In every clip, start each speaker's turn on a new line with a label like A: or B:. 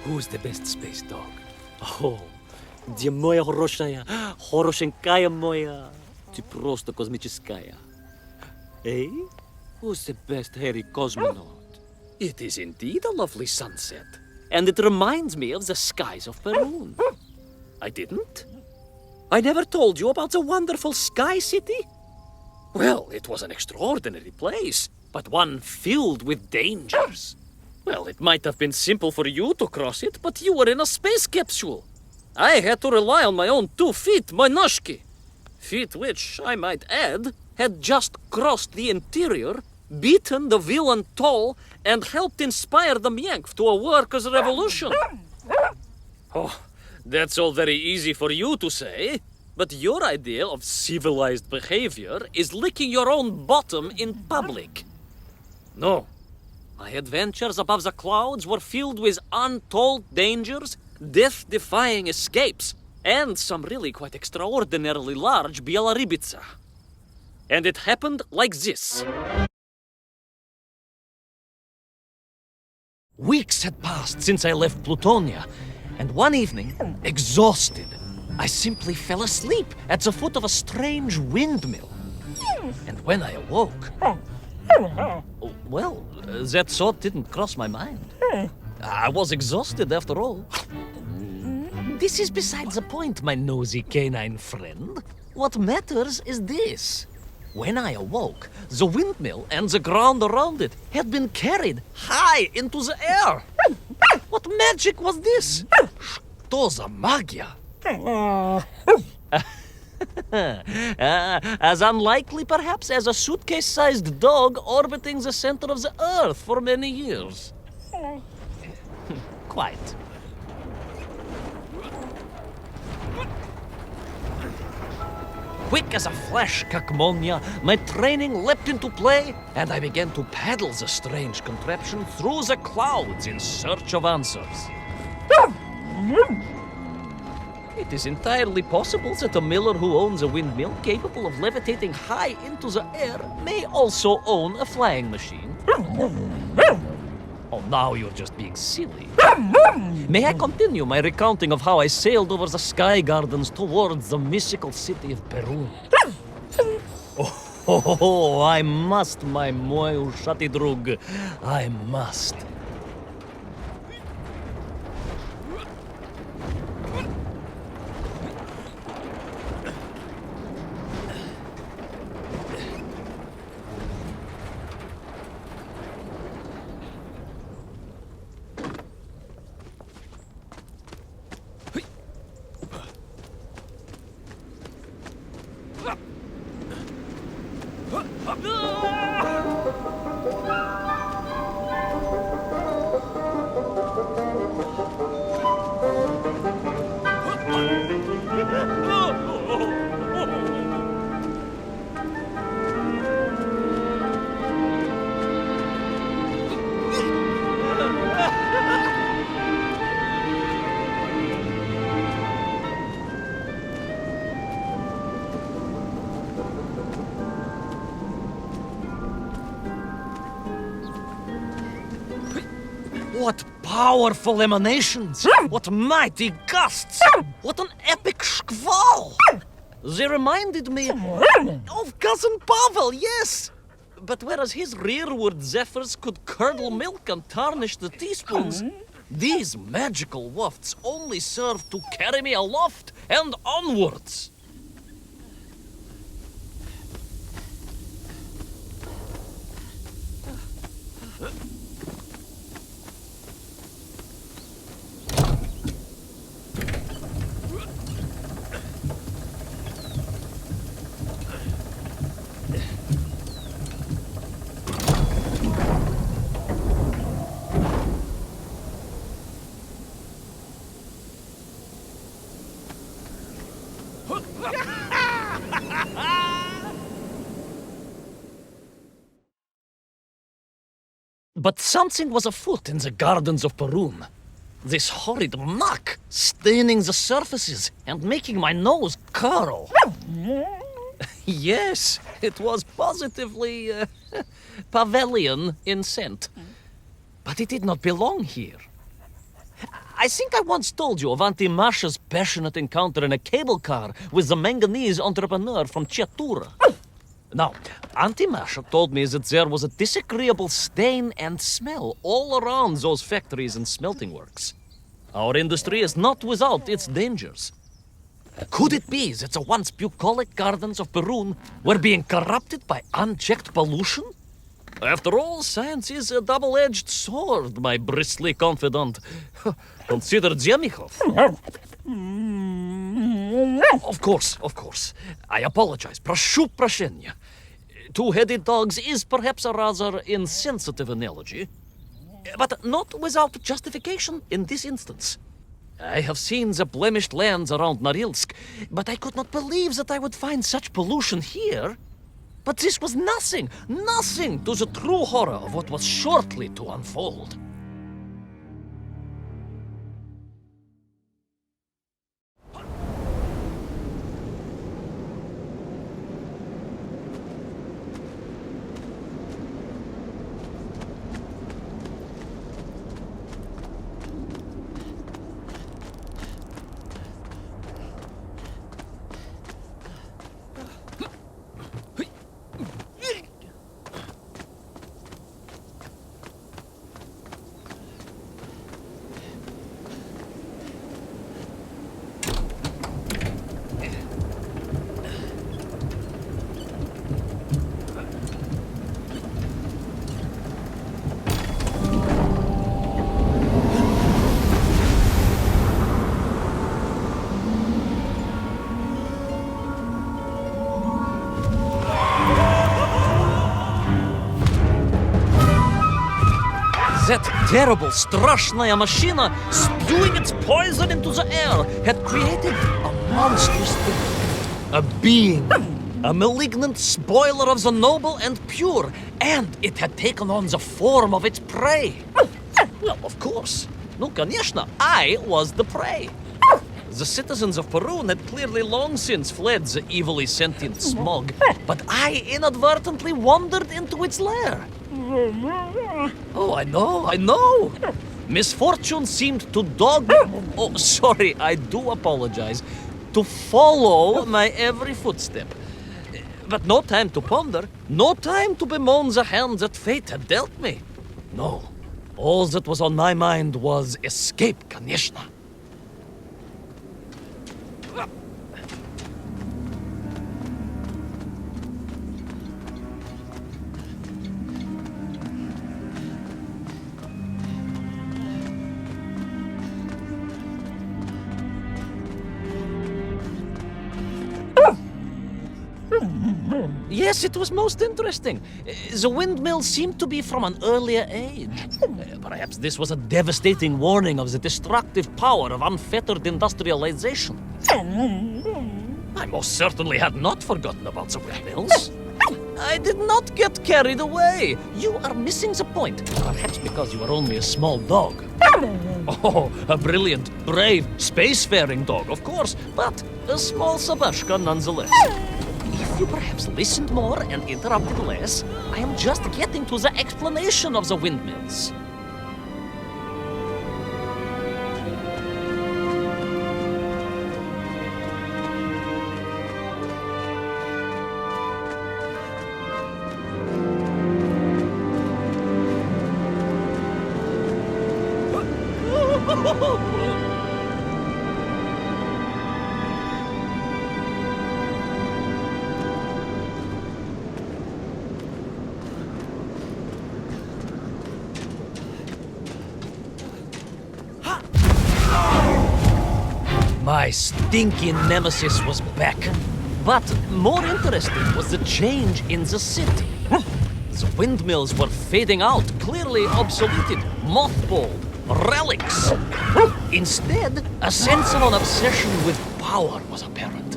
A: Who's the best space dog? Oh, где моя хорошая, хорошенькая моя, ты просто космическая. Eh? Who's the best hairy cosmonaut? It is indeed a lovely sunset, and it reminds me of the skies of Peru. I didn't? I never told you about the wonderful Sky City? Well, it was an extraordinary place, but one filled with dangers. Well, it might have been simple for you to cross it, but you were in a space capsule. I had to rely on my own 2 feet, my noshki. Feet which, I might add, had just crossed the interior, beaten the villain Toll, and helped inspire the Myank to a workers' revolution. Oh, that's all very easy for you to say, but your idea of civilized behavior is licking your own bottom in public. No. My adventures above the clouds were filled with untold dangers, death-defying escapes, and some really quite extraordinarily large Bielorybitsa. And it happened like this. Weeks had passed since I left Plutonia, and one evening, exhausted, I simply fell asleep at the foot of a strange windmill. And when I awoke, well, that thought didn't cross my mind. I was exhausted after all. This is besides the point, my nosy canine friend. What matters is this. When I awoke, the windmill and the ground around it had been carried high into the air. What magic was this? Что за магия? As unlikely, perhaps, as a suitcase-sized dog orbiting the center of the Earth for many years. Quite. Quick as a flash, Kakmonia, my training leapt into play, and I began to paddle the strange contraption through the clouds in search of answers. It is entirely possible that a miller who owns a windmill capable of levitating high into the air may also own a flying machine. Oh, now you're just being silly. May I continue my recounting of how I sailed over the sky gardens towards the mystical city of Peru? Oh, I must, my moj ušati drug. I must. What powerful emanations! What mighty gusts! What an epic schwall! They reminded me of Cousin Pavel, yes! But whereas his rearward zephyrs could curdle milk and tarnish the teaspoons, these magical wafts only serve to carry me aloft and onwards. But something was afoot in the gardens of Perun. This horrid muck staining the surfaces and making my nose curl. Yes, it was positively Pavelian in scent. But it did not belong here. I think I once told you of Auntie Masha's passionate encounter in a cable car with the manganese entrepreneur from Chiatura. Now, Auntie Masha told me that there was a disagreeable stain and smell all around those factories and smelting works. Our industry is not without its dangers. Could it be that the once bucolic gardens of Perun were being corrupted by unchecked pollution? After all, science is a double-edged sword, my bristly confidant. Consider Zemichov. Of course. I apologize. Прошу прощения. Two-headed dogs is perhaps a rather insensitive analogy, but not without justification in this instance. I have seen the blemished lands around Norilsk, but I could not believe that I would find such pollution here. But this was nothing to the true horror of what was shortly to unfold. That terrible, straszная machina, spewing its poison into the air, had created a monstrous thing. A being. A malignant spoiler of the noble and pure. And it had taken on the form of its prey. Well, of course. No, конечно, I was the prey. The citizens of Perun had clearly long since fled the evilly sentient smog, but I inadvertently wandered into its lair. Oh, I know. Misfortune seemed to dog me. Oh, sorry, I do apologize. To follow my every footstep. But no time to ponder, no time to bemoan the hand that fate had dealt me. No, all that was on my mind was escape, конечно. Yes, it was most interesting. The windmill seemed to be from an earlier age. Perhaps this was a devastating warning of the destructive power of unfettered industrialization. I most certainly had not forgotten about the windmills. I did not get carried away. You are missing the point. Perhaps because you are only a small dog. Oh, a brilliant, brave, spacefaring dog, of course, but a small Sabashka nonetheless. If you perhaps listened more and interrupted less, I am just getting to the explanation of the windmills. My stinky nemesis was back. But more interesting was the change in the city. The windmills were fading out, clearly obsoleted, mothballed, relics. Instead, a sense of an obsession with power was apparent.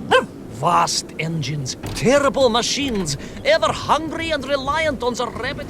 A: Vast engines, terrible machines, ever hungry and reliant on the rabid...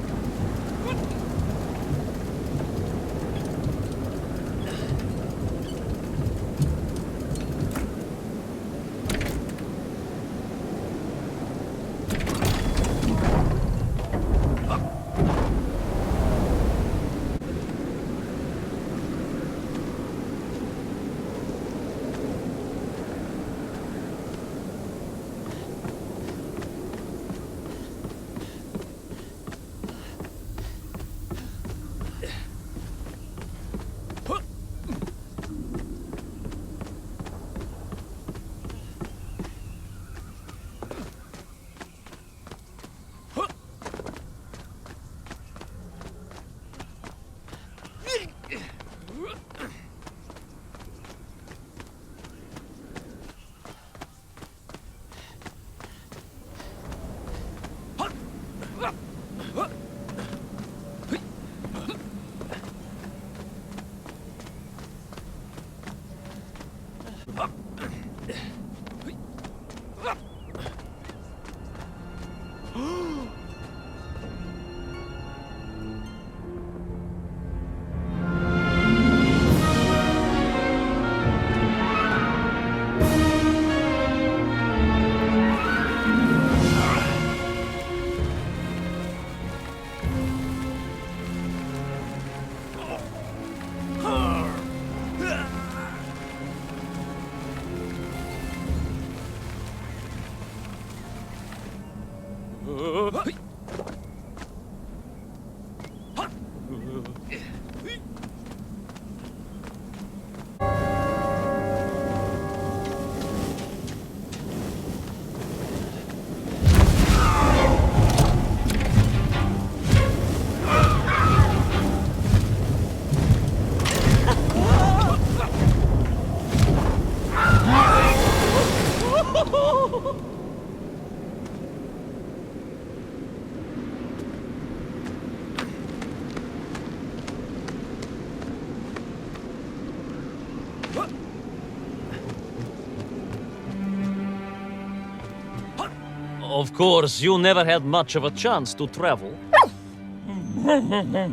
A: Of course, you never had much of a chance to travel.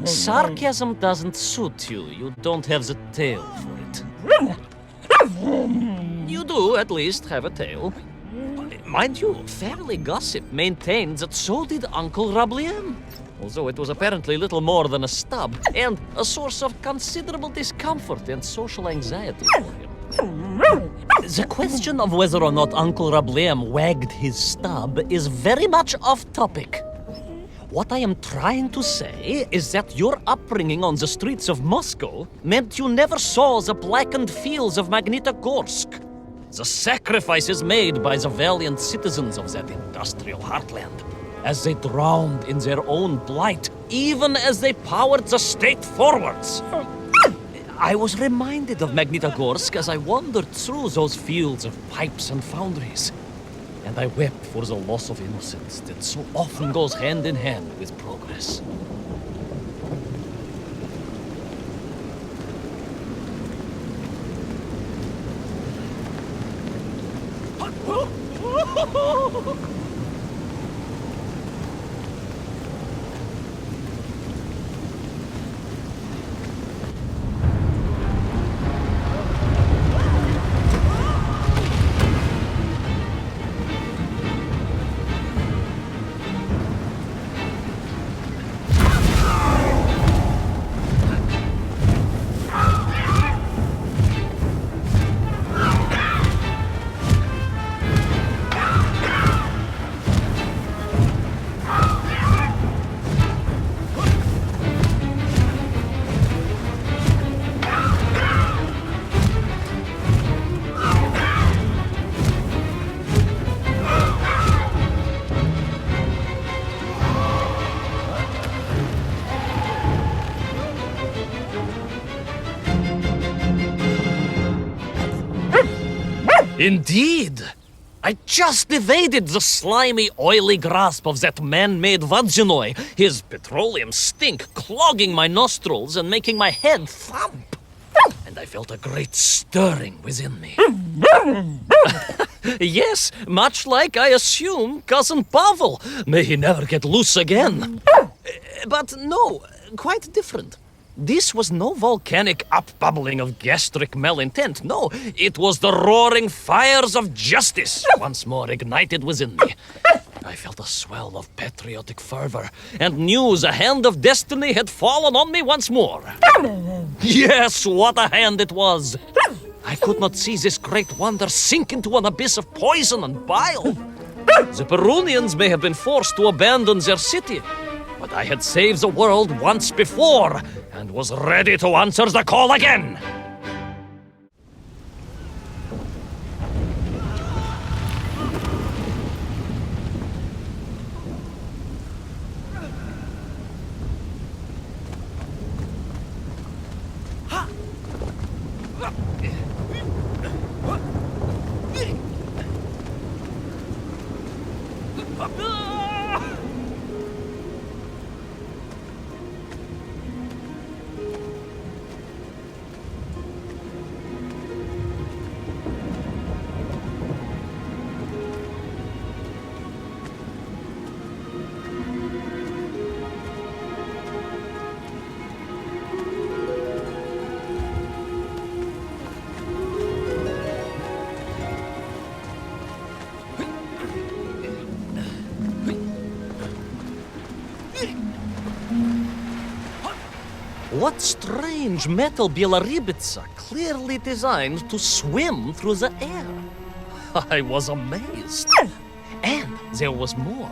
A: Sarcasm doesn't suit you. You don't have the tail for it. You do, at least, have a tail. Mind you, family gossip maintained that so did Uncle Rabliem, although it was apparently little more than a stub, and a source of considerable discomfort and social anxiety for him. The question of whether or not Uncle Rabliem wagged his stub is very much off topic. What I am trying to say is that your upbringing on the streets of Moscow meant you never saw the blackened fields of Magnitogorsk, the sacrifices made by the valiant citizens of that industrial heartland, as they drowned in their own blight, even as they powered the state forwards. I was reminded of Magnitogorsk as I wandered through those fields of pipes and foundries, and I wept for the loss of innocence that so often goes hand in hand with progress. Indeed! I just evaded the slimy, oily grasp of that man-made Vadzinoi, his petroleum stink clogging my nostrils and making my head thump. And I felt a great stirring within me. Yes, much like I assume Cousin Pavel. May he never get loose again. But no, quite different. This was no volcanic upbubbling of gastric malintent. No, it was the roaring fires of justice once more ignited within me. I felt a swell of patriotic fervor and knew the hand of destiny had fallen on me once more. Yes, what a hand it was! I could not see this great wonder sink into an abyss of poison and bile. The Perunians may have been forced to abandon their city, but I had saved the world once before and was ready to answer the call again. What strange metal Bielaribitsa clearly designed to swim through the air? I was amazed. And there was more.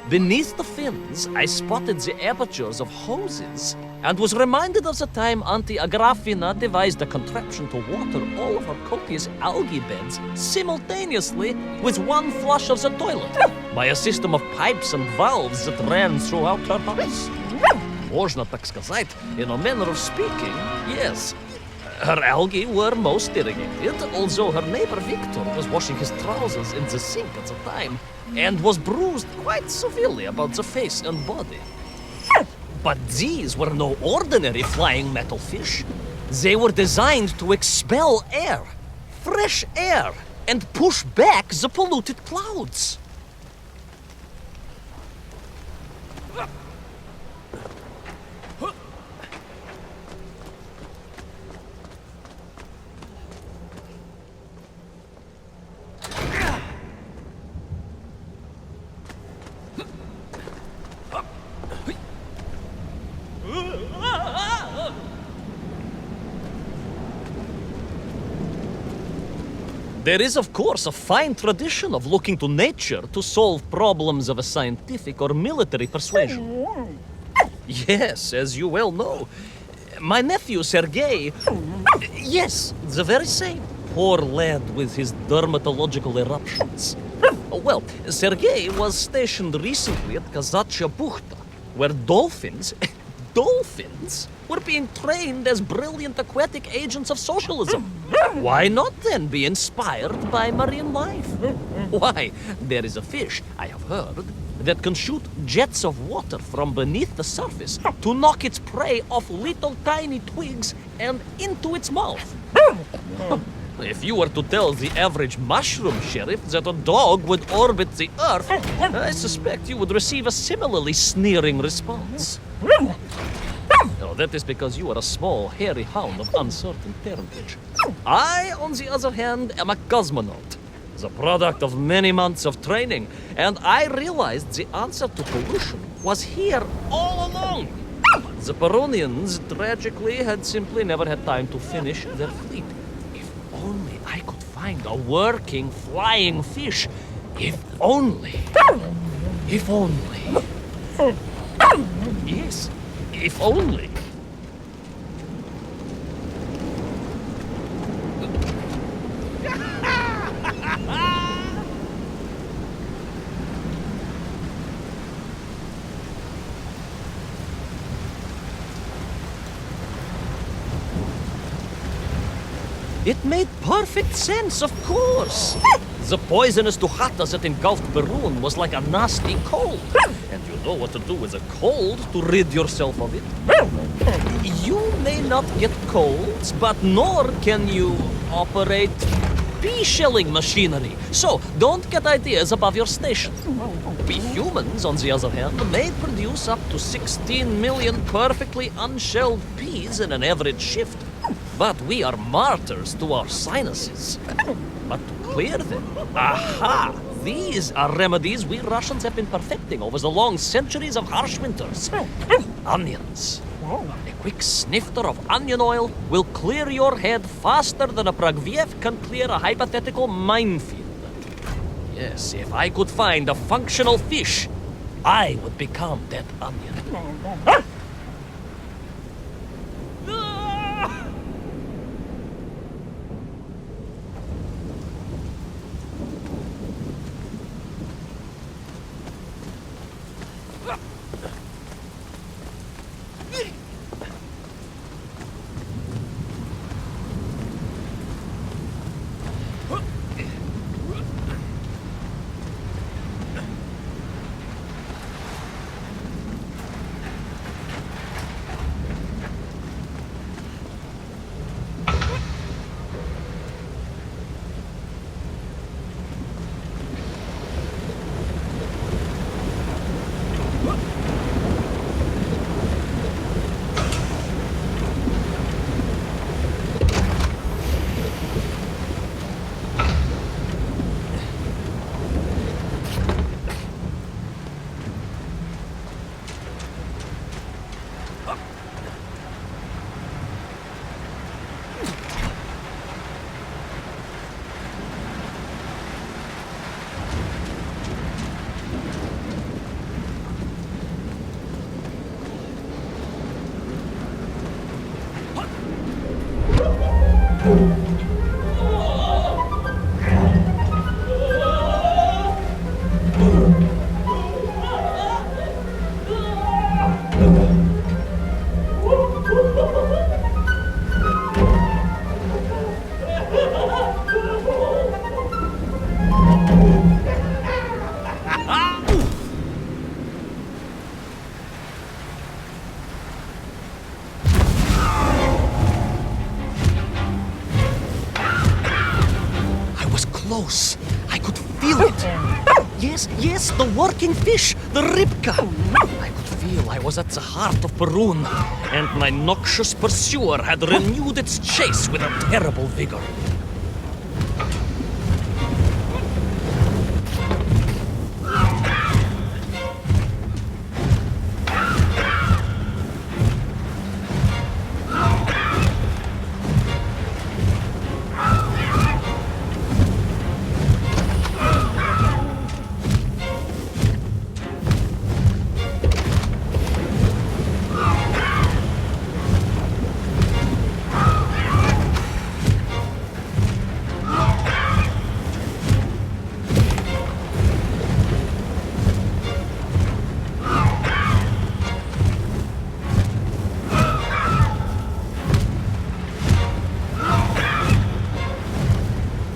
B: Beneath the fins, I spotted the apertures of hoses and was reminded of the time Auntie Agrafina devised a contraption to water all of her copious algae beds simultaneously with one flush of the toilet by a system of pipes and valves that ran throughout her house. Можно так сказать, in a manner of speaking, yes. Her algae were most irrigated, although her neighbor Victor was washing his trousers in the sink at the time and was bruised quite severely about the face and body. But these were no ordinary flying metal fish. They were designed to expel air, fresh air, and push back the polluted clouds. There is, of course, a fine tradition of looking to nature to solve problems of a scientific or military persuasion. Yes, as you well know. My nephew, Sergei... Yes, the very same. Poor lad with his dermatological eruptions. Well, Sergei was stationed recently at Kazachya Buchta, where dolphins... dolphins were being trained as brilliant aquatic agents of socialism. Why not then be inspired by marine life? Why, there is a fish, I have heard, that can shoot jets of water from beneath the surface to knock its prey off little tiny twigs and into its mouth. If you were to tell the average mushroom sheriff that a dog would orbit the earth, I suspect you would receive a similarly sneering response. No, that is because you are a small, hairy hound of uncertain parentage. I, on the other hand, am a cosmonaut, the product of many months of training, and I realized the answer to pollution was here all along. The Peronians, tragically, had simply never had time to finish their fleet. If only I could find a working, flying fish. If only. If only. Yes. If only. It made perfect sense, of course. The poisonous Duchata that engulfed Berun was like a nasty cold. And you know what to do with a cold to rid yourself of it. You may not get colds, but nor can you operate pea-shelling machinery. So don't get ideas above your station. We humans, on the other hand, may produce up to 16 million perfectly unshelled peas in an average shift. But we are martyrs to our sinuses. But to clear them, aha! These are remedies we Russians have been perfecting over the long centuries of harsh winters. Onions. A quick snifter of onion oil will clear your head faster than a Pragviev can clear a hypothetical minefield. Yes, if I could find a functional fish, I would become that onion. Close. I could feel it. Yes, the working fish, the ribka. I could feel I was at the heart of Perun, and my noxious pursuer had renewed its chase with a terrible vigor.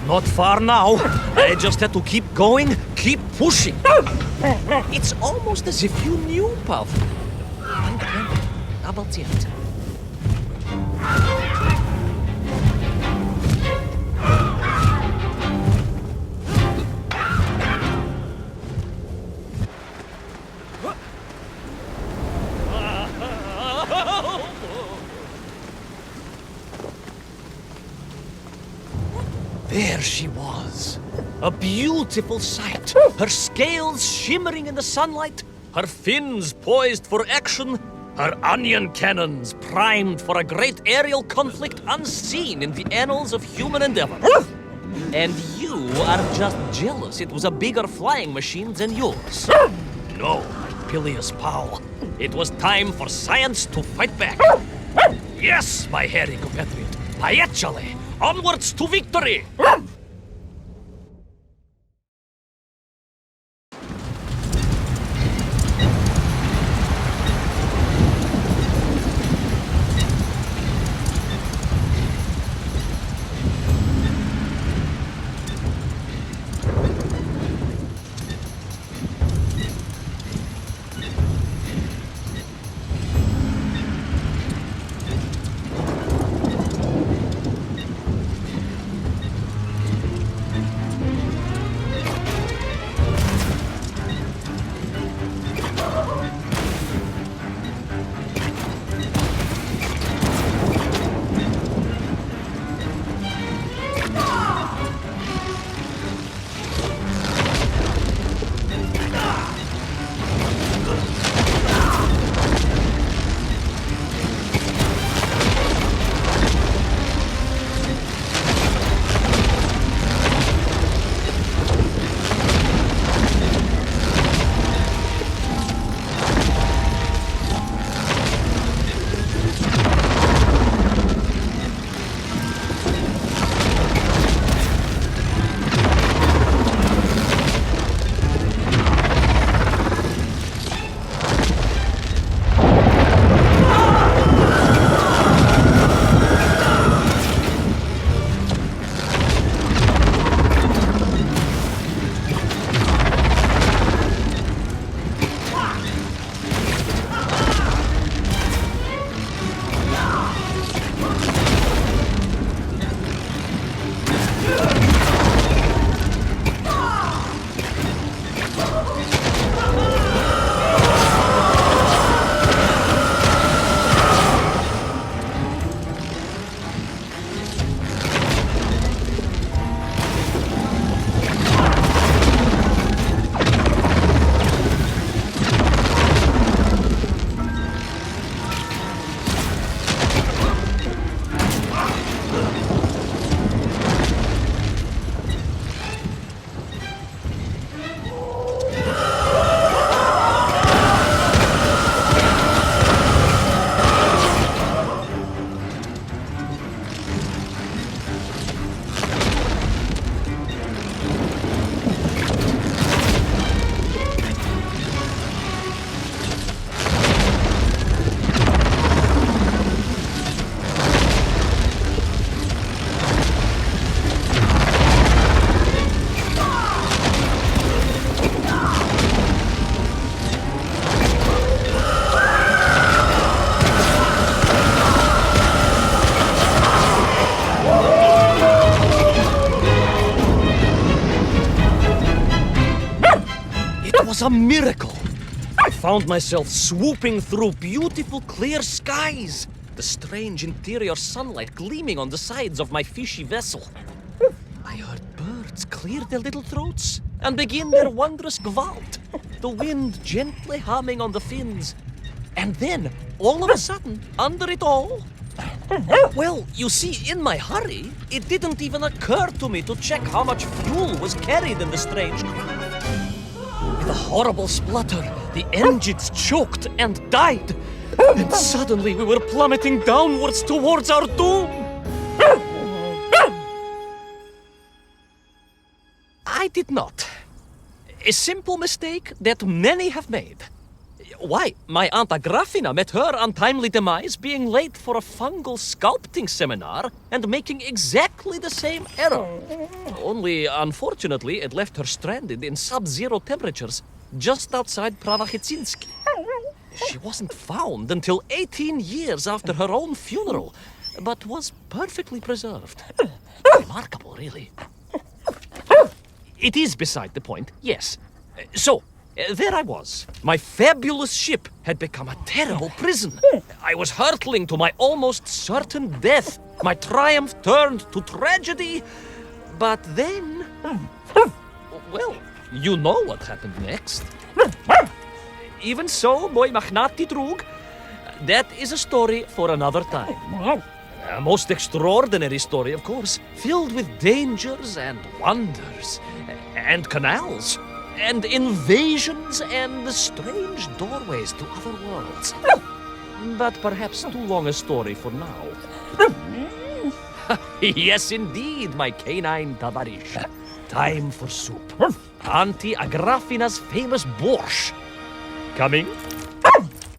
B: Not far now. I just had to keep going, keep pushing. It's almost as if you knew, Pavel. Uncanny. Обалдеть. There she was, a beautiful sight, her scales shimmering in the sunlight, her fins poised for action, her onion cannons primed for a great aerial conflict unseen in the annals of human endeavor. And you are just jealous it was a bigger flying machine than yours. No, my bilious pal, it was time for science to fight back. Yes, my hairy compatriot, Paechale! Onwards to victory! a miracle. I found myself swooping through beautiful clear skies, the strange interior sunlight gleaming on the sides of my fishy vessel. I heard birds clear their little throats and begin their wondrous gewalt, the wind gently humming on the fins. And then, all of a sudden, under it all, well, you see, in my hurry, it didn't even occur to me to check how much fuel was carried in the strange craft. With a horrible splutter, the engines choked and died. And suddenly we were plummeting downwards towards our doom. I did not. A simple mistake that many have made. Why, my Aunt Agrafina met her untimely demise being late for a fungal sculpting seminar and making exactly the same error. Only, unfortunately, it left her stranded in sub-zero temperatures just outside Pravachitsinsk. She wasn't found until 18 years after her own funeral, but was perfectly preserved. Remarkable, really. It is beside the point, yes. So, there I was. My fabulous ship had become a terrible prison. I was hurtling to my almost certain death. My triumph turned to tragedy. But then... Well, you know what happened next. Even so, moy magnati drug, that is a story for another time. A most extraordinary story, of course, filled with dangers and wonders, and canals, and invasions, and strange doorways to other worlds. But perhaps too long a story for now. Yes, indeed, my canine tavarish. Time for soup. Auntie Agrafina's famous borscht. Coming?